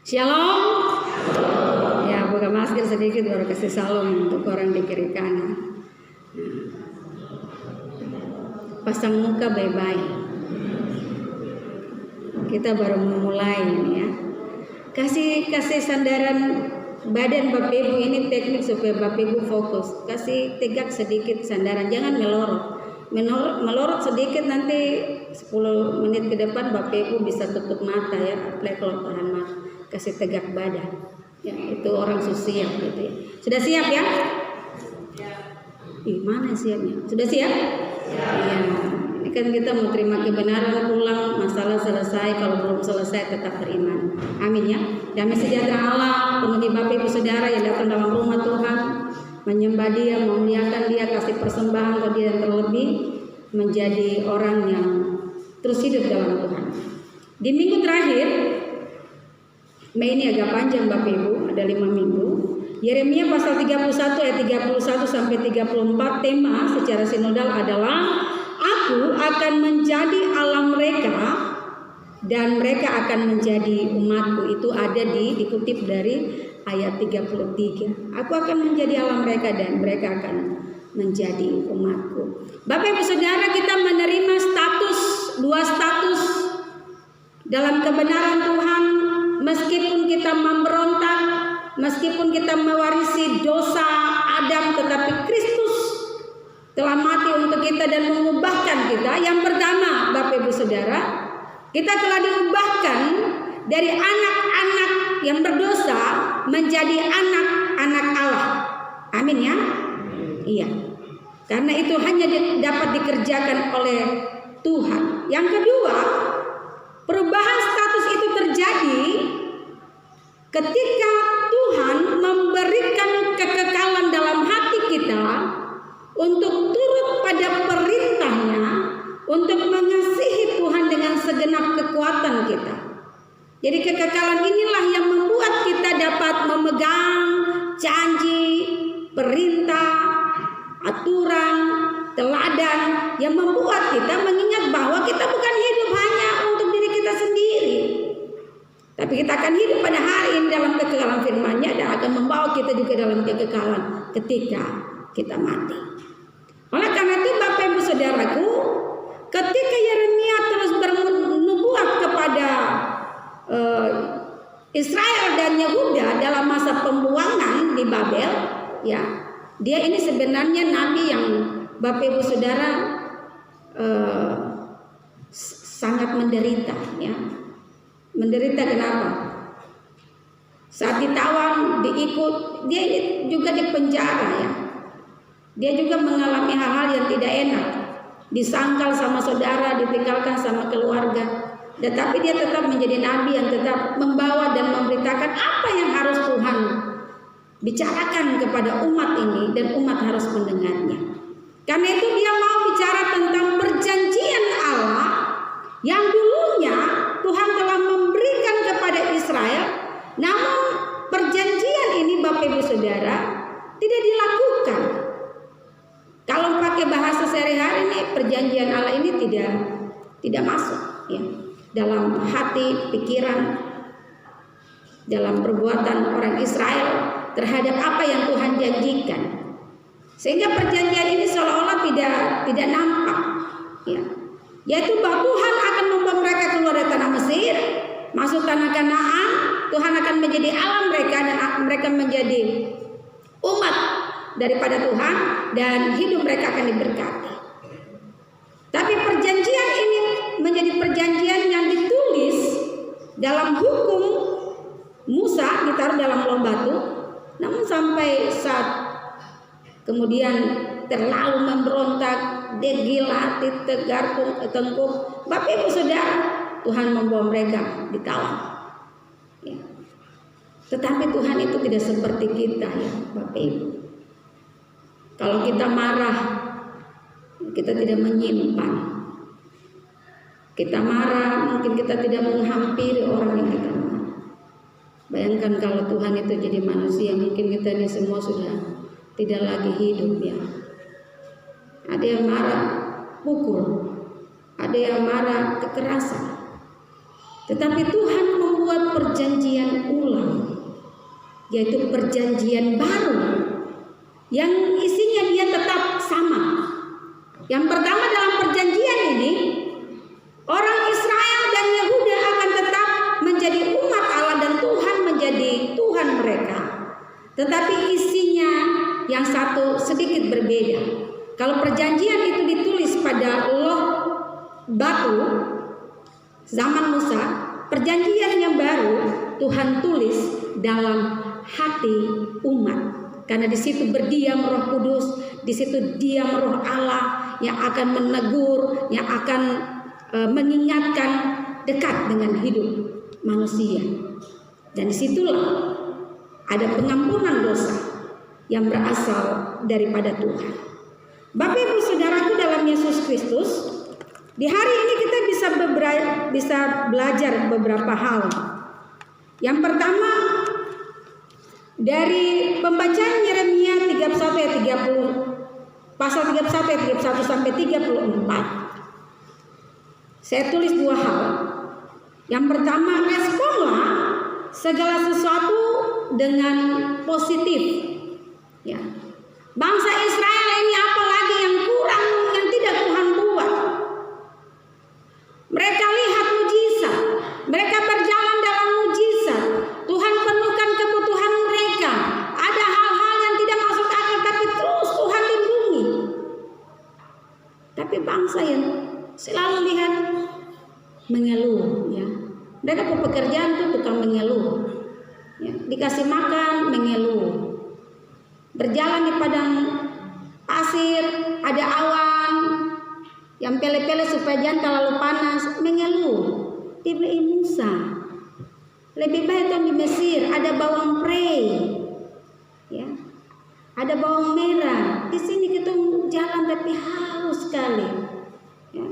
Shalom. Ya, buka masker sedikit baru kasih salam untuk orang di kiri kanan. Pasang muka baik-baik. Kita baru memulai ini ya. Kasih sandaran badan Bapak Ibu, ini teknik supaya Bapak Ibu fokus. Kasih tegak sedikit sandaran, jangan melorot. Melorot sedikit, nanti 10 menit ke depan Bapak Ibu bisa tutup mata ya, apalagi kalau tahan mata. Kasih tegak badan. Ya, itu orang siap gitu ya. Sudah siap ya? Mana siapnya? Sudah siap? Iya. Ini kan kita mau terima kebenaran, pulang, masalah selesai. Kalau belum selesai tetap beriman. Amin ya. Damai sejahtera Allah penuhi Bapak Ibu Saudara yang datang dalam rumah Tuhan, menyembah Dia, memuliakan Dia, kasih persembahan ke Dia, yang terlebih menjadi orang yang terus hidup dalam Tuhan. Di minggu terakhir, Mei ini agak panjang Bapak Ibu, ada 5 minggu. Yeremia pasal 31 ayat 31 sampai 34, tema secara sinodal adalah Aku akan menjadi Allah mereka dan mereka akan menjadi umatku. Itu ada dikutip dari ayat 33. Aku akan menjadi Allah mereka dan mereka akan menjadi umatku. Bapak Ibu Saudara, kita menerima dua status dalam kebenaran Tuhan. Meskipun kita memberontak, meskipun kita mewarisi dosa Adam, tetapi Kristus telah mati untuk kita dan mengubahkan kita. Yang pertama, Bapak Ibu Saudara, kita telah diubahkan dari anak-anak yang berdosa menjadi anak-anak Allah. Amin ya? Iya. Karena itu hanya dapat dikerjakan oleh Tuhan. Yang kedua, perubahan status itu terjadi ketika Tuhan memberikan kekekalan dalam hati kita untuk turut pada perintahnya, untuk mengasihi Tuhan dengan segenap kekuatan kita. Jadi kekekalan inilah yang membuat kita dapat memegang janji, perintah, aturan, teladan, yang membuat kita mengingat bahwa kita bukan hidup hanya untuk diri kita sendiri, tapi kita akan hidup pada hari ini dalam kekekalan firman-Nya dan akan membawa kita juga dalam kekekalan ketika kita mati. Oleh karena itu Bapak Ibu Saudaraku, ketika Yeremia terus bernubuat kepada Israel dan Yehuda dalam masa pembuangan di Babel, ya, dia ini sebenarnya nabi yang Bapak Ibu Saudara sangat menderita, ya. Menderita kenapa? Saat ditawan, diikut, dia ini juga dipenjara ya. Dia juga mengalami hal-hal yang tidak enak. Disangkal sama saudara, ditinggalkan sama keluarga. Tetapi dia tetap menjadi nabi yang tetap membawa dan memberitakan apa yang harus Tuhan bicarakan kepada umat ini, dan umat harus mendengarnya. Karena itu dia mau bicara tentang perjanjian Allah yang dulunya Tuhan telah memberikan kepada Israel, namun perjanjian ini Bapak Ibu Saudara tidak dilakukan. Kalau pakai bahasa sehari-hari ini, perjanjian Allah ini tidak masuk ya, dalam hati, pikiran, dalam perbuatan orang Israel terhadap apa yang Tuhan janjikan. Sehingga perjanjian ini seolah-olah tidak nampak ya. Yaitu bahwa Tuhan akan membawa mereka keluar dari tanah Mesir, masuk tanah Kanaan. Tuhan akan menjadi Allah mereka dan mereka menjadi umat daripada Tuhan, dan hidup mereka akan diberkati. Tapi perjanjian ini menjadi perjanjian yang ditulis dalam hukum Musa, ditaruh dalam kolong batu. Namun sampai saat kemudian terlalu memberontak, degil hati, tegar tengkuk, Bapak Ibu Saudara, Tuhan membawa mereka ditawan ya. Tetapi Tuhan itu tidak seperti kita ya Bapak Ibu. Kalau kita marah, kita tidak menyimpan. Kita marah, mungkin kita tidak menghampiri orang yang kita marah. Bayangkan kalau Tuhan itu jadi manusia, mungkin kita ini semua sudah tidak lagi hidup ya. Ada yang marah pukul, ada yang marah kekerasan. Tetapi Tuhan membuat perjanjian ulang, yaitu perjanjian baru yang isinya dia tetap sama. Yang pertama, dalam perjanjian ini orang Israel dan Yehuda akan tetap menjadi umat Allah dan Tuhan menjadi Tuhan mereka. Tetapi isinya yang satu sedikit berbeda. Kalau perjanjian itu ditulis pada loh batu zaman Musa, perjanjian yang baru Tuhan tulis dalam hati umat. Karena di situ berdiam Roh Kudus, di situ diam Roh Allah yang akan menegur, yang akan mengingatkan dekat dengan hidup manusia. Dan disitulah ada pengampunan dosa yang berasal daripada Tuhan. Bapak Ibu Saudaraku dalam Yesus Kristus, di hari ini kita bisa belajar beberapa hal. Yang pertama, dari pembacaan Yeremia 31 ayat 30, pasal 31 ayat 31 sampai 34. Saya tulis dua hal. Yang pertama, responlah segala sesuatu dengan positif. Ya. Bangsa Israel ini apalagi yang kurang yang tidak Tuhan buat. Mereka lihat mujizat, mereka berjalan dalam mujizat. Tuhan penuhkan kebutuhan mereka. Ada hal-hal yang tidak masuk akal, tapi terus Tuhan lindungi. Tapi bangsa yang selalu lihat mengeluh, ya. Mereka pekerjaan tuh tukang mengeluh, ya. Dikasih makan mengeluh, berjalan di padang pasir ada awan yang pele-pele supaya jangan terlalu panas, mengeluh. Dibeli Musa, lebih baik kan di Mesir ada bawang prei, ya, ada bawang merah. Di sini kita jalan tapi haus sekali, ya.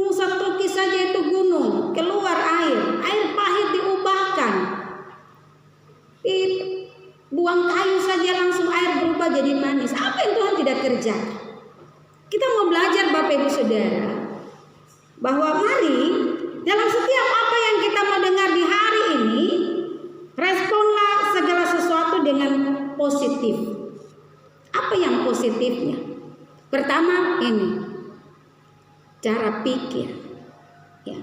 Satu kisah saja itu gunung, keluar air pahit diubahkan. Buang kayu saja langsung air berubah jadi manis. Apa yang Tuhan tidak kerjakan? Kita mau belajar Bapak Ibu Saudara, bahwa mari dalam setiap apa yang kita mau dengar di hari ini, responlah segala sesuatu dengan positif. Apa yang positifnya? Pertama ini, cara pikir, ya.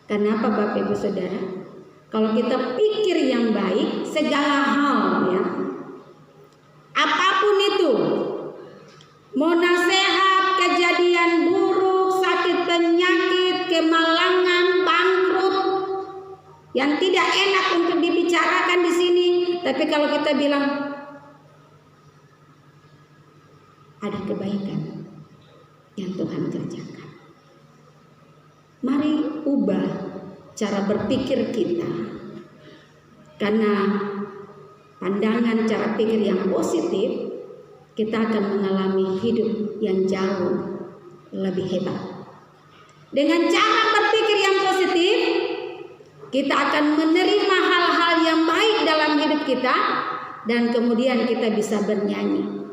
Kenapa Bapak Ibu Saudara? Kalau kita pikir yang baik, segala hal, ya, apapun itu, mau nasihat, kejadian buruk, sakit penyakit, kemalangan, bangkrut, yang tidak enak untuk dibicarakan di sini, tapi kalau kita bilang ada kebaikan yang Tuhan kerjakan. Mari ubah cara berpikir kita, karena pandangan cara pikir yang positif, kita akan mengalami hidup yang jauh lebih hebat. Dengan cara berpikir yang positif, kita akan menerima hal-hal yang baik dalam hidup kita, dan kemudian kita bisa bernyanyi,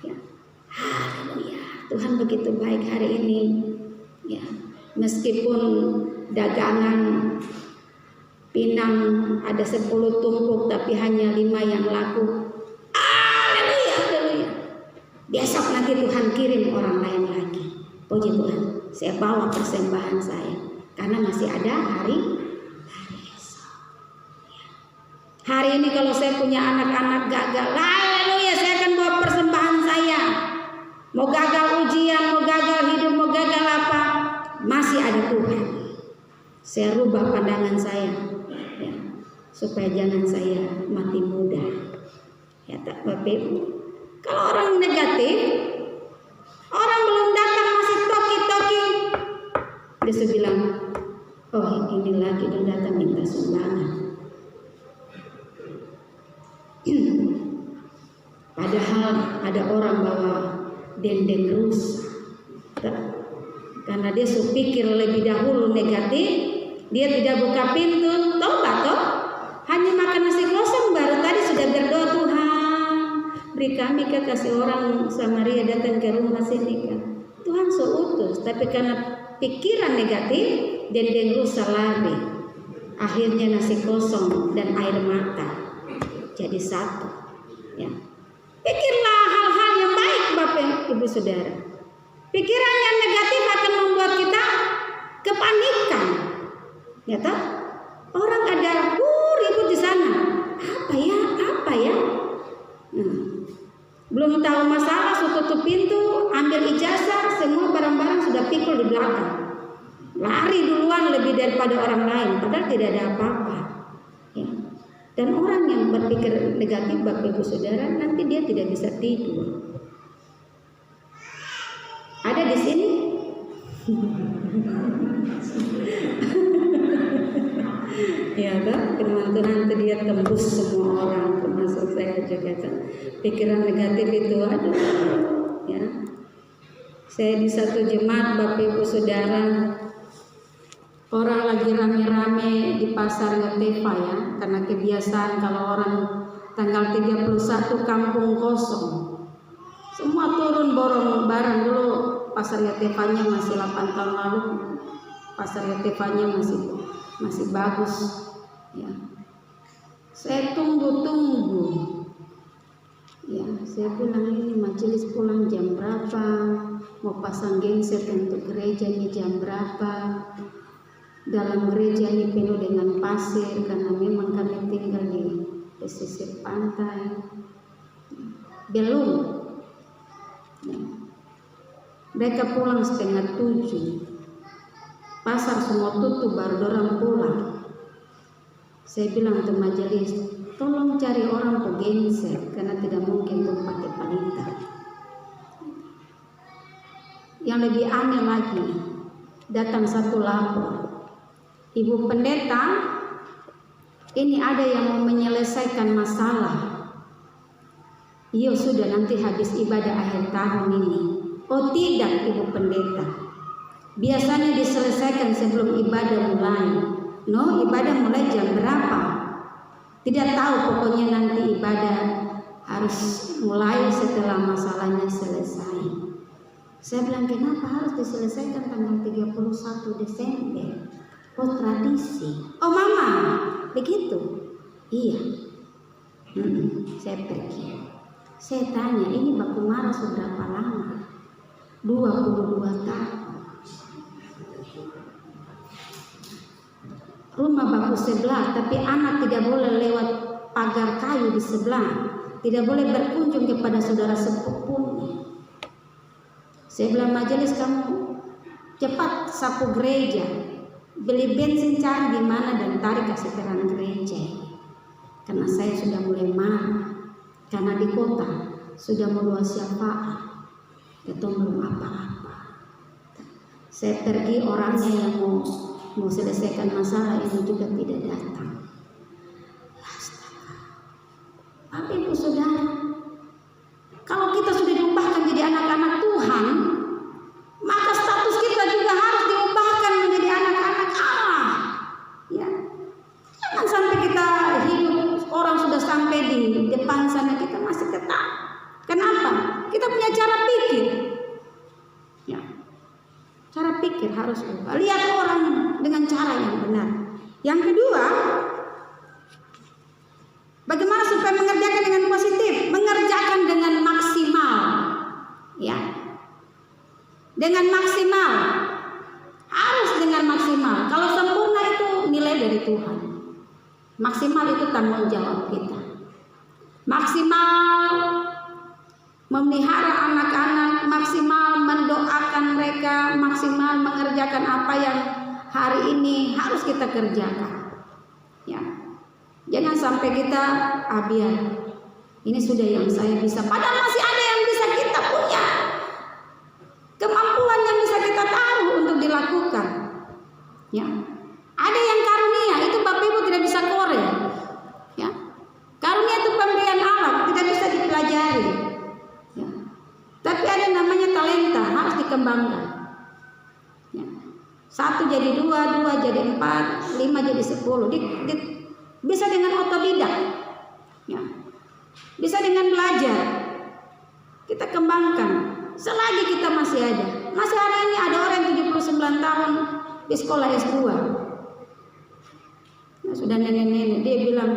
ya. Haleluya, Tuhan begitu baik hari ini, ya. Meskipun dagangan pinang ada 10 tumpuk tapi hanya 5 yang laku. Haleluya, haleluya. Besok lagi Tuhan kirim orang lain lagi. Puji Tuhan, saya bawa persembahan saya karena masih ada hari esok. Hari ini kalau saya punya anak-anak gagal, haleluya, saya akan bawa persembahan saya. Mau gagal ujian, mau gagal hidup, mau gagal apa, masih ada Tuhan. Saya rubah pandangan saya, ya, supaya jangan saya mati muda, ya tak Bapak Ibu. Kalau orang negatif, orang belum datang masih toki-toki, dia sudah bilang, oh ini lagi dia datang minta sumbangan. Padahal ada orang bawa dendeng rusa, karena dia pikir lebih dahulu negatif, dia tidak buka pintu tobat toh, hanya makan nasi gosong baru tadi sudah berdoa, Tuhan beri kami kasih orang Samaria datang ke rumah sini kan. Tuhan seutus, tapi karena pikiran negatif dan rusa lari. Akhirnya nasi kosong dan air mata jadi satu. Ya. Pikirlah hal-hal yang baik Bapak Ibu Saudara. Pikiran yang negatif akan membuat kita kepanikan. Ya toh? Orang ada ribut di sana. Apa ya? Belum tahu masalah, sudah tutup pintu, ambil ijazah, semua barang-barang sudah pikul di belakang. Lari duluan lebih daripada orang lain, padahal tidak ada apa-apa. Ya. Dan orang yang berpikir negatif Bapak Ibu Saudara, nanti dia tidak bisa tidur. Ada di sini? Ya kan, firman Tuhan itu dia tembus semua orang, termasuk saya juga kan. Pikiran negatif itu ada. Ya. Saya di satu jemaat Bapak Ibu Saudara, orang lagi rame-rame di pasar Ngetepa ya, karena kebiasaan kalau orang tanggal 31 kampung kosong. Semua turun borong barang dulu. Pasar Ngetepanya masih 8 tahun lalu. Pasar Ngetepanya masih bagus. Ya. Saya tunggu. Ya, saya bilang ini majelis pulang jam berapa? Mau pasang genset untuk gereja ini jam berapa? Dalam gereja ini penuh dengan pasir karena memang kami tinggal di pesisir pantai. Belum. Ya. Mereka pulang 6:30. Pasar semua tutup baru dorang pulang. Saya bilang ke majelis, tolong cari orang ke genset karena tidak mungkin tuh pakai palita. Yang lebih aneh lagi, datang satu lapor. Ibu pendeta, ini ada yang mau menyelesaikan masalah. Iya sudah, nanti habis ibadah akhir tahun ini. Oh tidak Ibu pendeta, biasanya diselesaikan sebelum ibadah mulai. No, ibadah mulai jam berapa? Tidak tahu, pokoknya nanti ibadah harus mulai setelah masalahnya selesai. Saya bilang, kenapa harus diselesaikan tanggal 31 Desember? Oh tradisi. Oh mama, begitu? Iya. Saya pergi. Saya tanya, ini baku marah sudah berapa lama? 22 tahun. Rumah baku sebelah, tapi anak tidak boleh lewat pagar kayu di sebelah. Tidak boleh berkunjung kepada saudara sepupunya. Saya bilang, majelis kamu cepat sapu gereja, beli bensin, cari di mana dan tarik ke sekitaran gereja. Karena saya sudah mulai marah, karena di kota sudah meluas syafaat, ketemu belum apa-apa. Saya pergi, orangnya yang mau selesaikan masalah ini juga tidak datang. Astaga. Bapak Ibu Saudara, kalau kita sudah diubahkan jadi anak-anak Tuhan, maka status kita juga harus diubahkan menjadi anak-anak Allah. Ya. Jangan sampai kita hidup, orang sudah sampai di depan sana kita masih tetap. Kenapa? Kita punya cara pikir. Ya. Cara pikir harus ubah. Lihat orang dengan cara yang benar. Yang kedua, bagaimana supaya mengerjakan dengan positif? Mengerjakan dengan maksimal. Ya. Dengan maksimal. Harus dengan maksimal. Kalau sempurna itu nilai dari Tuhan. Maksimal itu tanggung jawab kita. Maksimal memelihara anak-anak, maksimal mendoakan mereka, maksimal mengerjakan apa yang hari ini harus kita kerjakan. Ya. Jangan sampai kita biar ini sudah yang saya bisa, padahal masih ada yang bisa kita punya. Kemampuan yang bisa kita taruh untuk dilakukan. Ya. Ada yang karunia, itu Bapak Ibu tidak bisa korek. Ya. Karunia itu pemberian Allah, tidak bisa dipelajari. Ya. Tapi ada namanya talenta, harus dikembangkan. Ya. 1 jadi 2, 2 jadi 4, 5 jadi 10. Bisa dengan otodidak. Ya. Bisa dengan belajar. Kita kembangkan. Selagi kita masih ada. Masih hari ini ada orang yang 79 tahun di sekolah S2. Nah, sudah nenek-nenek, dia bilang,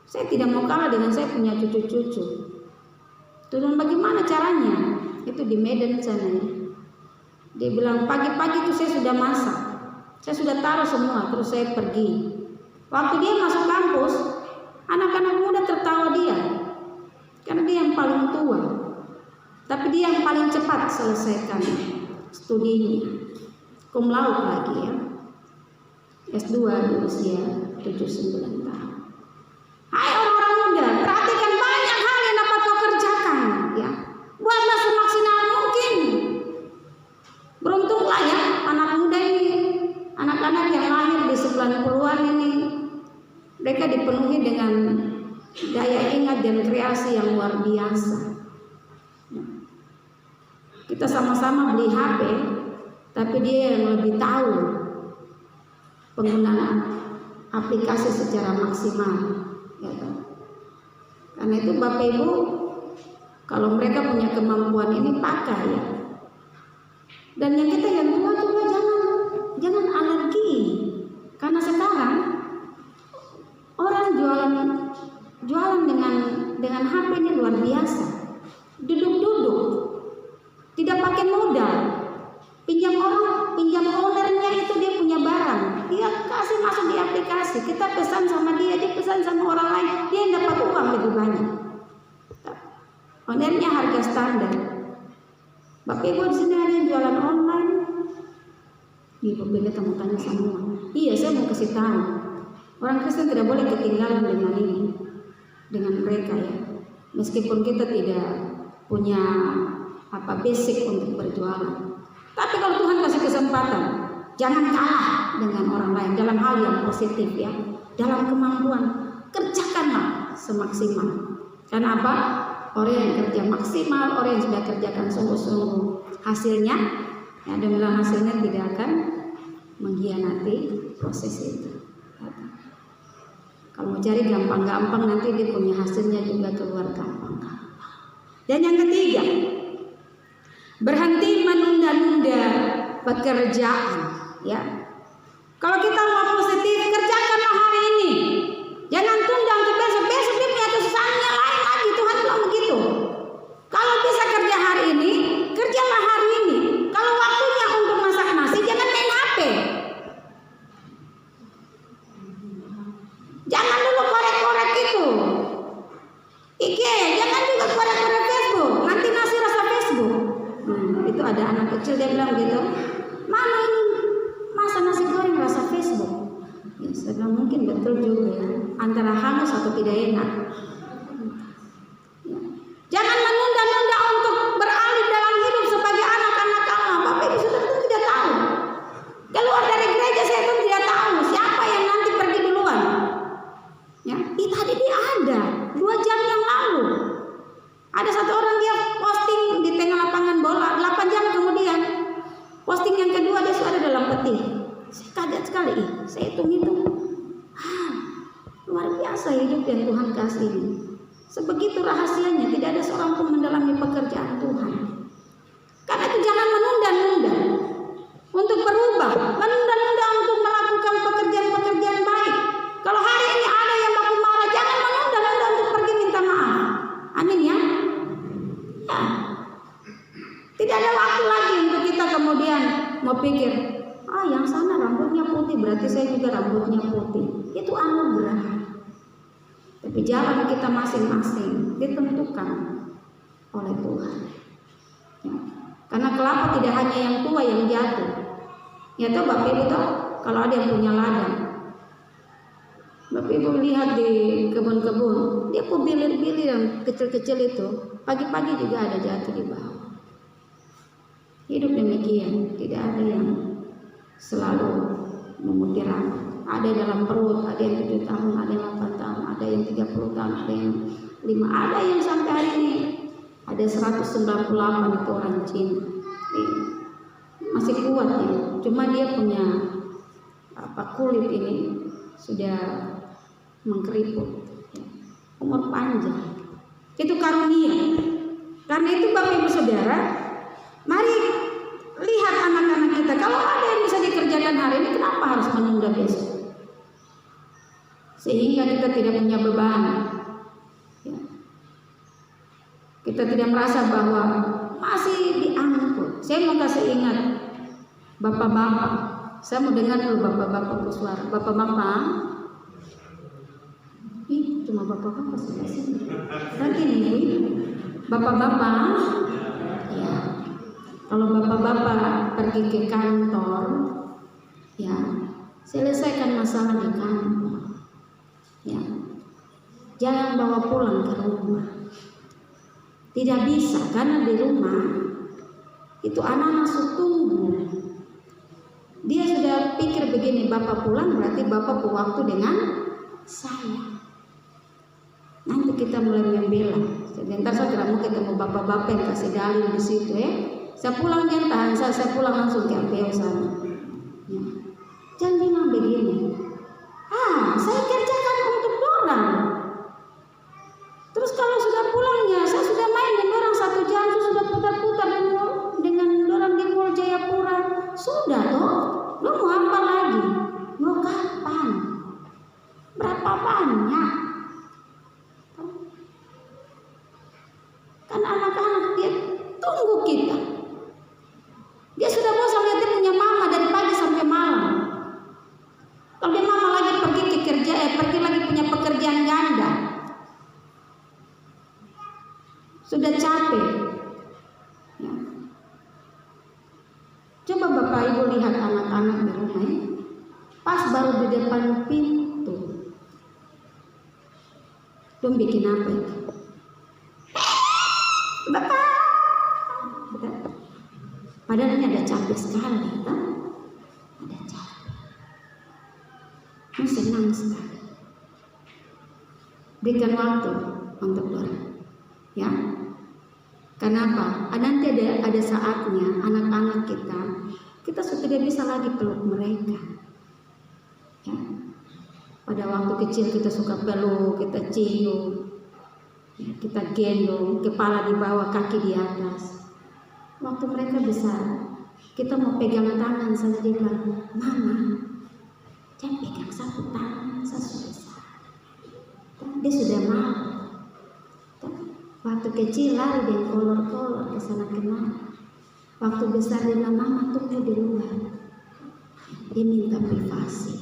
saya tidak mau kalah dengan saya punya cucu-cucu. Turun bagaimana caranya? Itu di Medan sana ya. Dia bilang pagi-pagi itu saya sudah masak, saya sudah taruh semua, terus saya pergi. Waktu dia masuk kampus, anak-anak muda tertawa dia, karena dia yang paling tua, tapi dia yang paling cepat selesaikan studinya, cum laude lagi ya, S2 di usia 79 tahun. Hai orang-orang muda, perhatikan banyak hal yang dapat kau kerjakan ya. Buatlah semaksimal mungkin. Beruntunglah ya anak muda ini, anak-anak yang lahir di 90-an ini, mereka dipenuhi dengan daya ingat dan kreasi yang luar biasa. Kita sama-sama beli HP, tapi dia yang lebih tahu penggunaan aplikasi secara maksimal. Gitu. Karena itu Bapak Ibu, kalau mereka punya kemampuan ini pakai ya. Dan yang kita yang tua juga jangan alergi, karena sekarang orang jualan dengan HP ini luar biasa. Duduk-duduk, tidak pakai modal, pinjam ownernya itu dia punya barang, dia kasih masuk di aplikasi, kita pesan sama dia pesan sama orang lain, dia yang dapat uang lebih banyak. Ownernya harga standar. Bapak Ibu di sini ada yang jualan online. Ibu bila kamu tanya semua. Iya, saya mau kasih tahu. Orang Kristen tidak boleh ketinggalan dengan ini, dengan mereka ya. Meskipun kita tidak punya basic untuk berjualan. Tapi kalau Tuhan kasih kesempatan, jangan kalah dengan orang lain dalam hal yang positif ya. Dalam kemampuan, kerjakanlah semaksimal. Karena apa? Orang yang kerja maksimal, orang yang sudah kerjakan sungguh-sungguh, hasilnya, ya demikian hasilnya tidak akan mengkhianati proses itu. Kalau mau cari gampang-gampang, nanti dia punya hasilnya juga keluar gampang-gampang. Dan yang ketiga, berhenti menunda-nunda pekerjaan. Ya, kalau kita mau positif, kerjakanlah hari ini. Jangan tunda untuk besok. Besok dia punya kesusahan yang lain lagi. Tuhan bilang begitu. Kalau bisa kerja hari ini, kerjalah hari ini. Kalau waktunya untuk masak nasi, jangan main HP. Jangan dulu korek-korek itu IG, jangan juga korek-korek Facebook. Nanti nasi rasa Facebook. Itu ada anak kecil dia bilang gitu, Mama ini masa nasi goreng rasa Facebook. Ya, saya bilang mungkin betul juga ya. Antara hangus atau tidak enak. Ya. Jangan menunda-nunda untuk beralih dalam hidup sebagai anak-anak Allah. Bapak Ibu sudah tentu tidak tahu. Keluar dari gereja saya pun tidak tahu siapa yang nanti pergi duluan. Ya, tadi dia ada 2 jam yang lalu. Ada satu orang dia posting di tengah lapangan bola, 8 jam kemudian posting yang kedua dia sudah ada dalam peti. Saya kaget sekali, saya hitung-hitung. Luar biasa hidup yang Tuhan kasih ini. Sebegitu rahasianya, tidak ada seorang pun mendalami pekerjaan Tuhan. Karena itu jangan menunda-nunda untuk berubah, menunda-nunda untuk melakukan pekerjaan-pekerjaan baik. Kalau hari ini ada yang baku marah, jangan menunda-nunda untuk pergi minta maaf. Amin ya. Ya. Tidak ada waktu lagi untuk kita kemudian mau pikir, yang sana rambutnya putih, berarti saya juga rambutnya putih. Itu anugerah. Tapi jalan kita masing-masing ditentukan oleh Tuhan. Ya. Karena kelapa tidak hanya yang tua yang jatuh. Ya tahu Bapak Ibu tahu, kalau ada yang punya ladang, Bapak Ibu lihat di kebun-kebun, dia bilir-bilir yang kecil-kecil itu, pagi-pagi juga ada jatuh di bawah. Hidup demikian, tidak ada yang selalu memutih rambut. Ada dalam perut, ada yang 7 tahun, ada yang 8 tahun, ada yang 30 tahun, ada yang 5, ada yang sampai hari ini ada 198 itu orang Cina. Masih kuat ya, cuma dia punya kulit ini sudah mengkeriput, umur panjang. Itu karunia. Karena itu Bapak Ibu Saudara, mari lihat lihat anak-anak kita, kalau ada yang bisa dikerjakan hari ini, kenapa harus menunda besok? Sehingga kita tidak punya beban. Ya. Kita tidak merasa bahwa masih diangkut. Saya mau kasih ingat bapak-bapak. Saya mau dengar dulu bapak-bapak bersuara. Bapak-bapak, cuma bapak-bapak sudah sini. Nanti nih, bapak-bapak, ya. Kalau bapak-bapak pergi ke kantor, ya, selesaikan masalah di kantor. Ya. Jangan bawa pulang ke rumah. Tidak bisa, karena di rumah itu anak-anak tunggu. Dia sudah pikir begini, bapak pulang berarti bapak berwaktu dengan saya. Nanti kita mulai membela. Sebentar saya tidak mau ketemu bapak-bapak yang kasih dalil di situ ya. Saya pulang jangan tahan saya pulang langsung ke MPO sana. Ya. Jangan bilang begini. Saya kerjakan untuk dorang. Terus kalau sudah pulangnya, saya sudah main dengan orang 1 jam, saya sudah putar-putar dengan dorang di Mall Jayapura. Sudah toh, lo mau apa lagi? Mau kapan? Berapa banyak? Kan anak-anak dia tunggu kita. Dia sudah bosan lihat dia punya mama dari pagi sampai malam. Kalau dia mama lagi pergi ke kerja, pergi lagi punya pekerjaan ganda. Sudah capek. Ya. Coba Bapak Ibu lihat anak-anak di rumah ya. Pas baru di depan pintu. Tuh bikin apa itu? Bapak. Padahal ini ada capek sekali, kan? Ada capek. Ini senang sekali. Berikan waktu untuk dorang, ya. Kenapa? Nanti ada saatnya anak-anak kita sudah tidak bisa lagi peluk mereka. Ya. Pada waktu kecil kita suka peluk, kita cium, ya, kita gendong, kepala di bawah, kaki di atas. Waktu mereka besar, kita mau pegang tangan saja dia bilang, Mama, jangan pegang satu tangan, saya sudah besar. Dia sudah mau. Waktu kecil lari dan kolor-kolor ke sana kemari. Waktu besar dia bilang, Mama tunggu di luar. Dia minta privasi.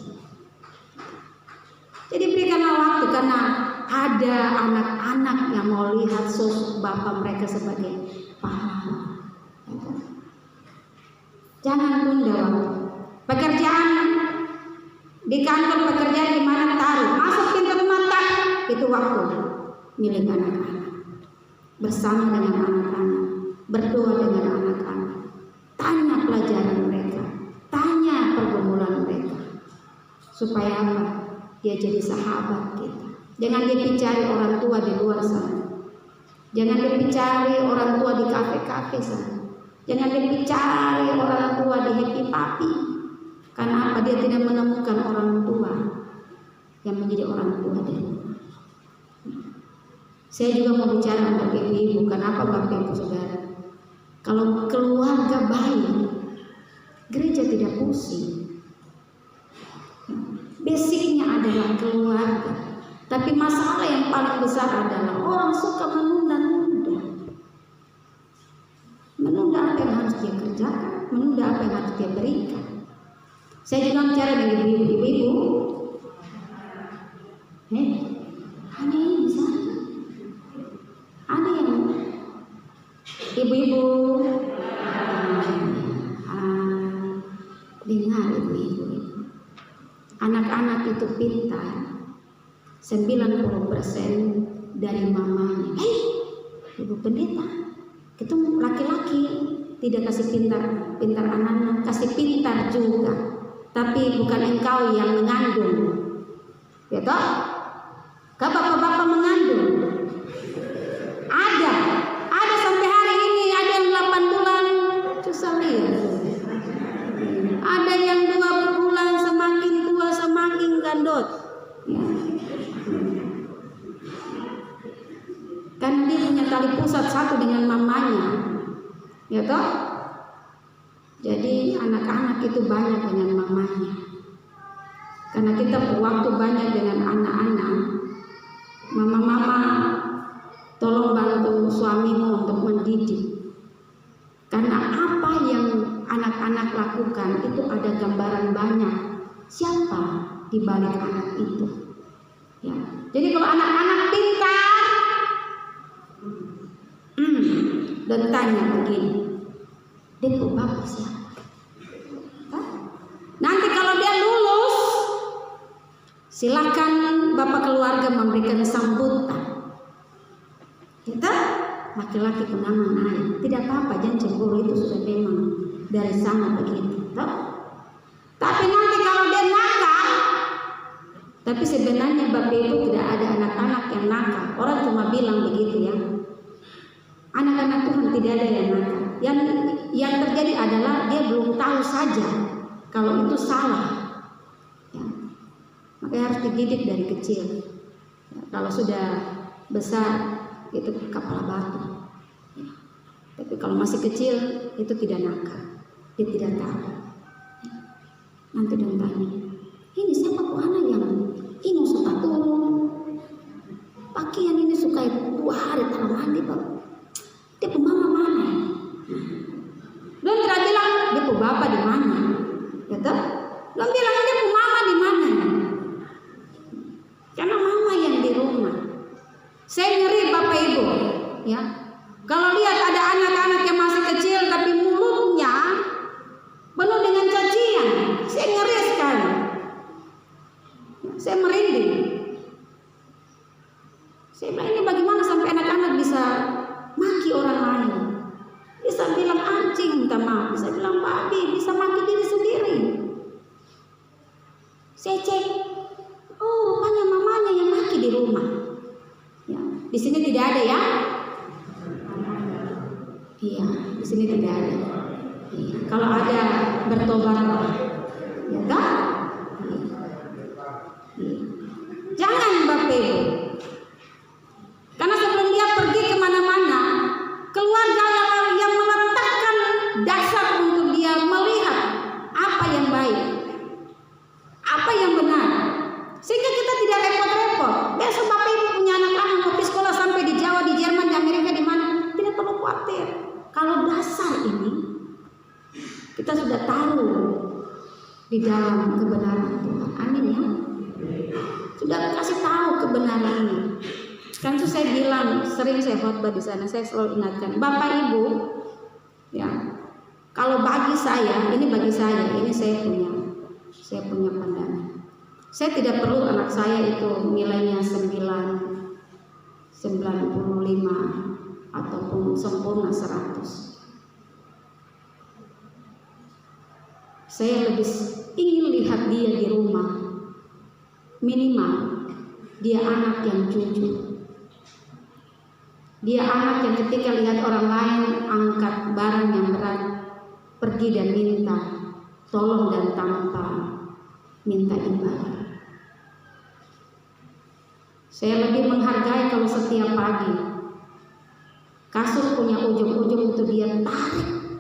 Jadi berikanlah waktu, karena ada anak-anak yang mau lihat sosok bapak mereka sebagai pahlawan. Jangan tunda waktu. Pekerjaan di kantor, pekerjaan di mana taruh, masuk pintu mata, itu waktu milik anak-anak. Bersama dengan anak-anak, berdoa dengan anak-anak, tanya pelajaran mereka, tanya pergumulan mereka, supaya apa? Dia jadi sahabat kita. Jangan dia cari orang tua di luar sana. Jangan dia cari orang tua di kafe-kafe sana. Jangan dia cari orang tua di happy papi. Karena apa? Dia tidak menemukan orang tua yang menjadi orang tua dia. Saya juga mau bicara untuk ibu-ibu. Kenapa Bapak Ibu Saudara? Kalau keluarga baik, gereja tidak pusing. Basicnya adalah keluarga. Tapi masalah yang paling besar adalah orang suka menunda-nunda. Menunda apa yang harus dia kerjakan, menunda apa yang harus dia berikan. Saya juga bicara dengan ibu-ibu. Hanya ini saja. Ada yang ibu-ibu dengar ibu-ibu. Anak-anak itu pintar. 90% dari mamanya. Ibu pendeta, itu laki-laki tidak kasih pintar anak-anak, kasih pintar juga. Tapi bukan engkau yang mengandung. Ya toh? Kau bapak-bapak mengandung. Ada sampai hari ini, ada yang 8 bulan, susah lihat. Ada yang 2 bulan, semakin tua semakin gandot. Kan dia punya tali pusat satu dengan mamanya, ya toh. Jadi anak-anak itu banyak dengan mamanya. Karena kita waktu banyak dengan anak-anak. Mama-mama, tolong bantu suamimu untuk mendidik. Karena apa yang anak-anak lakukan itu ada gambaran banyak. Siapa di balik anak itu? Ya. Jadi kalau anak-anak pintar, dan tanya begini, dia kok bapak siapa? Nanti kalau dia lulus, silakan bapak keluarga memberikan sambutan. Kita laki-laki pengaman naik, tidak apa-apa, jangan cemburu, itu sudah memang dari sana begitu. Tapi nanti kalau dia nakal, tapi sebenarnya bapak ibu tidak ada anak-anak yang nakal. Orang cuma bilang begitu ya. Anak-anak Tuhan tidak ada yang nakal. Yang terjadi adalah dia belum tahu saja kalau itu salah. Ya. Makanya harus dididik dari kecil. Ya, kalau sudah besar itu kepala batu. Ya. Tapi kalau masih kecil itu tidak nakal. Dia tidak tahu. Ya. Nanti dia tanya, ini siapa tuh anak yang ini suka turun pakaian ini suka 2 hari tanah mandi Pak. Dia pemama mana? Belum tidak bilang dia bapak di mana, gitu? Belum bilang dia mama di mana? Karena mama yang di rumah. Saya ngeri bapak ibu, ya. Kalau lihat ada anak-anak yang masih kecil tapi mulutnya penuh dengan cacian, saya ngeri sekali. Saya merinding. Saya bilang ini bagaimana sampai anak-anak bisa maki orang lain, bisa bilang anjing, minta maaf, bisa bilang babi, bisa maki diri sendiri. Saya cek, oh rupanya mamanya yang maki di rumah. Ya, di sini tidak ada ya? Iya, di sini tidak ada. Iya, kalau ada bertobatlah, ya kan? Iya. Jangan bapak ibu. Karena sebelum dia pergi kemana-mana, keluarga yang meletakkan dasar untuk dia melihat apa yang baik, apa yang benar, sehingga kita tidak repot-repot. Besok bapak ibu punya anak-anak mau pergi sekolah sampai di Jawa, di Jerman, di Amerika, di mana, tidak perlu khawatir. Kalau dasar ini kita sudah tahu di dalam kebenaran Tuhan, amin ya. Sudah kasih tahu kebenarannya. Kan itu saya bilang, sering saya khotbah di sana, saya selalu ingatkan, Bapak Ibu, ya, kalau bagi saya, ini bagi saya, ini saya punya pandangan. Saya tidak perlu anak saya itu nilainya 95 ataupun sempurna 100. Saya lebih ingin lihat dia di rumah, minimal dia anak yang jujur. Dia anak yang ketika lihat orang lain angkat barang yang berat, pergi dan minta tolong dan tanpa minta imbalan. Saya lebih menghargai kalau setiap pagi kasur punya ujung-ujung untuk dia tarik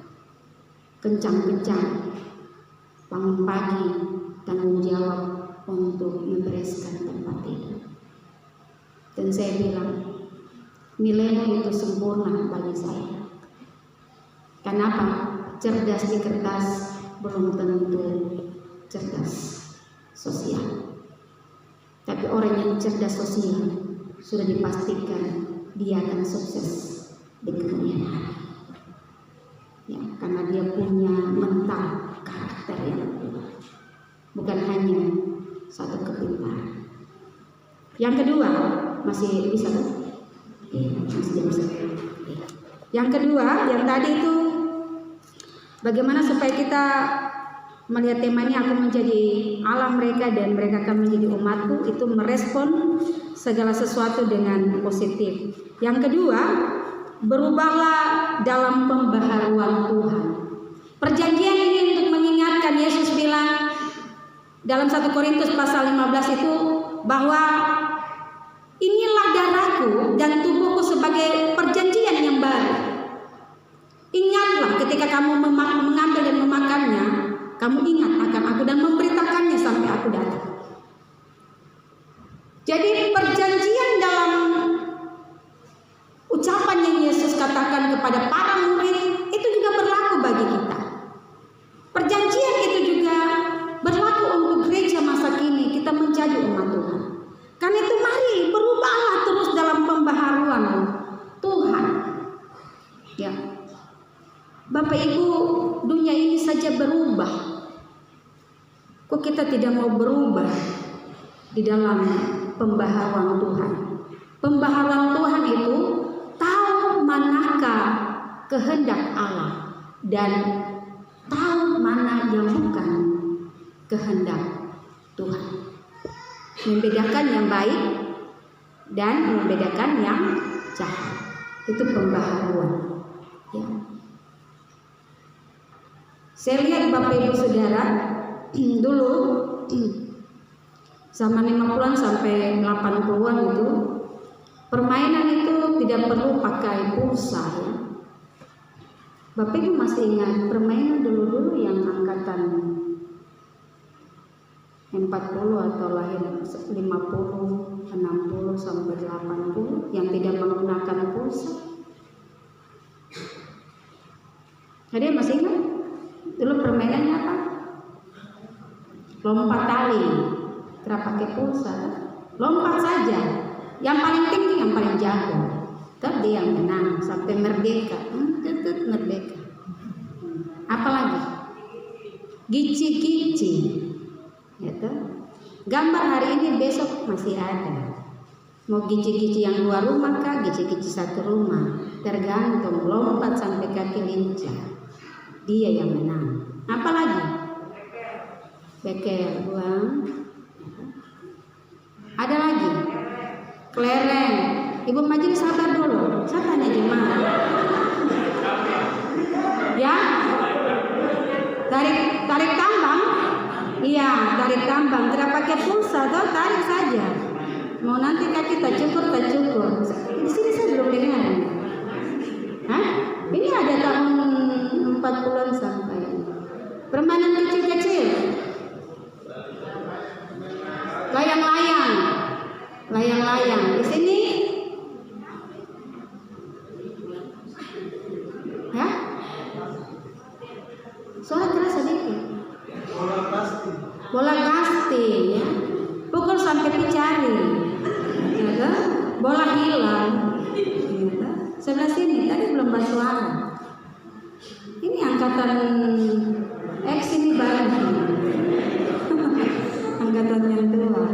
kencang-kencang. Bangun pagi tanggung jawab untuk membereskan tempat tidur. Dan saya bilang, nilainya itu sempurna bagi saya. Kenapa? Cerdas di kertas belum tentu cerdas sosial. Tapi orang yang cerdas sosial sudah dipastikan dia akan sukses di kemudian hari. Ya, karena dia punya mental karakter yang kuat, bukan hanya satu kepintaran. Yang kedua, masih bisa kan? Yang kedua, yang tadi itu bagaimana supaya kita melihat tema ini, aku menjadi Allah mereka dan mereka akan menjadi umatku, itu merespon segala sesuatu dengan positif. Yang kedua, berubahlah dalam pembaharuan Tuhan. Perjanjian ini untuk mengingatkan, Yesus bilang dalam 1 Korintus pasal 15 itu bahwa inilah darahku dan tubuhku sebagai perjanjian yang baru. Ingatlah ketika kamu mengambil dan memakannya, kamu ingat akan aku dan memberitakannya sampai aku datang. Jadi perjanjian dalam ucapan yang Yesus katakan kepada para murid itu juga berlaku bagi kita. Perjanjian itu juga berlaku untuk gereja masa kini, kita menjadi umat Tuhan. Karena itu mari berubahlah terus dalam pembaharuan Tuhan. Ya. Bapak Ibu, dunia ini saja berubah. Kok kita tidak mau berubah di dalam pembaharuan Tuhan? Pembaharuan Tuhan itu tahu manakah kehendak Allah dan tahu mana yang bukan kehendak Tuhan. Membedakan yang baik dan membedakan yang jahat. Itu pembaharuan. Ya. Saya lihat Bapak Ibu Saudara, dulu zaman 50-an sampai 80-an itu permainan itu tidak perlu pakai pulsa ya. Bapak Ibu masih ingat permainan dulu-dulu yang angkatan 40 atau lahir 50, 60 sampai 80 yang tidak menggunakan pulsa? Ada yang masih ingat? Dulu permainannya apa? Lompat tali. Tidak pakai pulsa. Lompat saja. Yang paling tinggi, yang paling jago. Tetap dia yang menang sampai merdeka. Tetap merdeka. Apalagi? Gici-gici. Gitu. Gambar hari ini besok masih ada. Mau gici-gici yang 2 rumah kah? Gici-gici 1 rumah. Tergantung. Lompat sampai kaki lincah. Dia yang menang. Apalagi? Beker, buang. Ada lagi? Kelereng. Ibu majelis sabar dulu. Saya tanya jemaat. Ya? Tarik tambang? Iya, tarik tambang. Tidak pakai pulsa, atau tarik saja. Mau nanti kaki tak cukur. Di sini saya belum dengar. Hah? Ini ada tahun 40-an sampai. Permainan kecil-kecil. Layang-layang. Di sini. Ya? Suara keras sedikit. Bola kasti. Ya. Pukul sampai dicari. Ya, bola hilang. Ya, sebelah sini tadi belum bersuara. Ini angkatan X ini baru. Angkatan yang tua.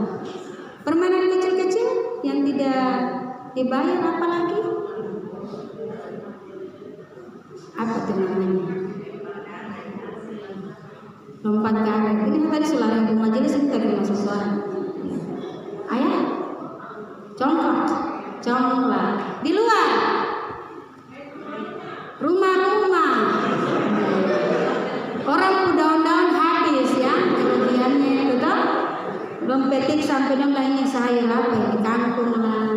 Permainan kecil-kecil yang tidak dibayar apa lagi? Apa itu namanya? Lompat karet. Ini tadi suara ibu majelis ini tadi masuk suara. Ayah, congklak. Di luar. Rumah-rumah. Orang daun-daun habis ya, kerugiannya itu toh. Belum petik sampai dong lainnya sayur apa di kampung lah.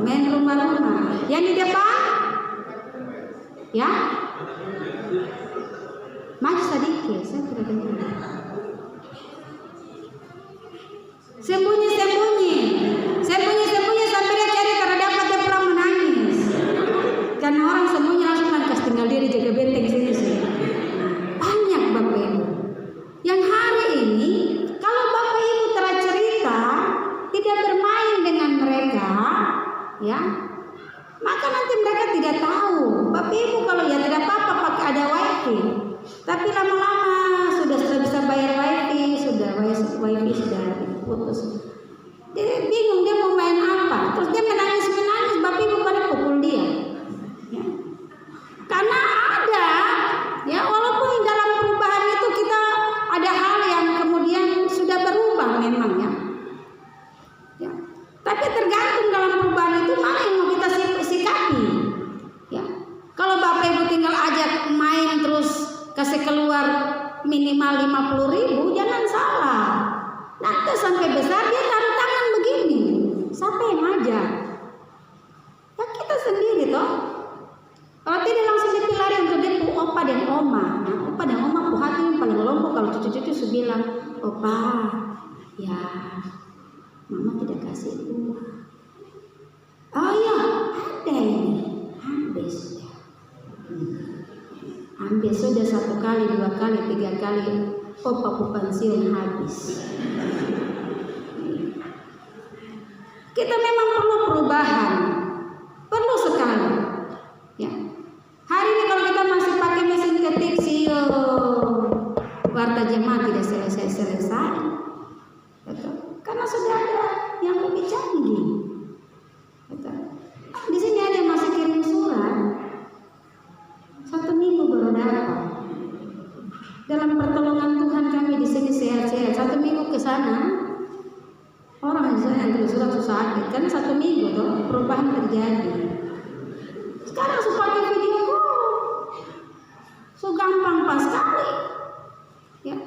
Main rumah-rumah. Yang di depan? Ya? Maju sedikit, saya tidak dengar. Sembunyi sampai dia cari karena dapat dia pulang menangis. Karena orang sembunyi langsung langkas tinggal diri jaga benteng sini sih. Banyak Bapak Ibu. Yang hari ini kalau Bapak Ibu telah cerita tidak bermain dengan mereka, ya, maka nanti mereka tidak tahu. Bapak Ibu kalau ya tidak apa-apa pakai ada wifi. Tapi lama-lama sudah bisa bayar wifi sudah putus. Dia bingung dia mau main apa. Terus dia menangis, Bapak Ibu pada pukul dia. Ya. Karena ada, ya walaupun dalam perubahan itu kita ada hal yang kemudian sudah berubah memang ya. Ya. Tapi tergantung dalam perubahan itu mana yang mau kita sikapi. Ya. Kalau Bapak Ibu tinggal ajak main terus kasih keluar minimal 50.000, jangan salah. Nanti sampai besar dia taruh tangan begini. Siapa yang ngajak? Ya kita sendiri toh. Kalau tidak langsung dipilari untuk dia Opa dan Oma hati yang paling lompo kalau cucu-cucu su bilang, Opa, ya Mama tidak kasih uang. Oh iya, ada ini, ambil sudah 1 kali, 2 kali, 3 kali, Opa pensiun habis. Kita memang perlu perubahan, perlu sekali. Ya. Hari ini kalau kita masih pakai mesin ketik sih, warta jemaat tidak selesai. Betul. Karena sudah ada yang lebih canggih. Betul. Di sini ada yang masih kirim surat, 1 minggu baru dapat. Dalam pertolongan Tuhan kami di sini sehat-sehat. 1 minggu ke sana, orang di sana yang terus sakit karena 1 minggu tuh perubahan terjadi. Sekarang su pakai video call, su gampang pas sekali. Ya,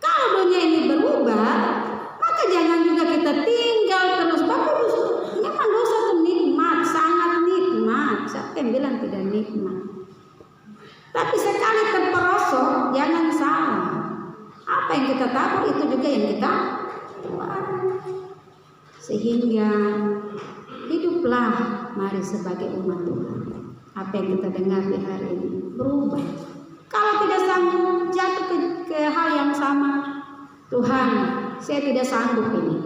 kalau dunia ini berubah, maka jangan juga kita tinggal terus. Bapak memang dosa itu nikmat, sangat nikmat. Siapa yang bilang tidak nikmat? Tapi sekali terperosok, jangan salah. Apa yang kita tabur itu juga yang kita tuai. Sehingga hiduplah mari sebagai umat Tuhan. Apa yang kita dengar di hari ini berubah. Kalau tidak sanggup jatuh ke hal yang sama, Tuhan, saya tidak sanggup ini.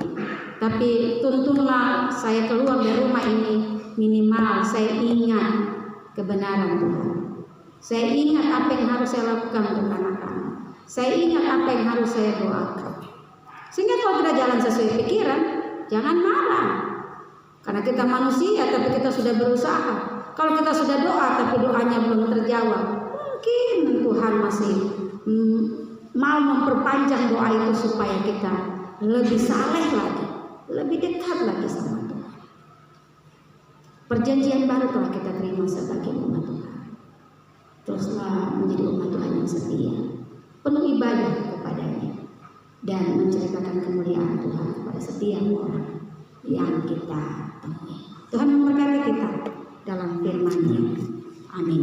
Tapi tuntunlah saya keluar dari rumah ini, minimal saya ingat kebenaran Tuhan. Saya ingat apa yang harus saya lakukan untuk anak-anak. Saya ingat apa yang harus saya doakan. Sehingga kalau tidak jalan sesuai pikiran, jangan marah. Karena kita manusia, tapi kita sudah berusaha. Kalau kita sudah doa, tapi doanya belum terjawab, mungkin Tuhan masih mau memperpanjang doa itu supaya kita lebih saleh lagi, lebih dekat lagi sama Tuhan. Perjanjian baru telah kita terima sebagai umat Tuhan. Teruslah menjadi umat Tuhan yang setia, penuh ibadah kepadanya, dan menceritakan kemuliaan Tuhan kepada setiap orang yang kita temui. Tuhan memberkati kita dalam firman-Nya. Amin.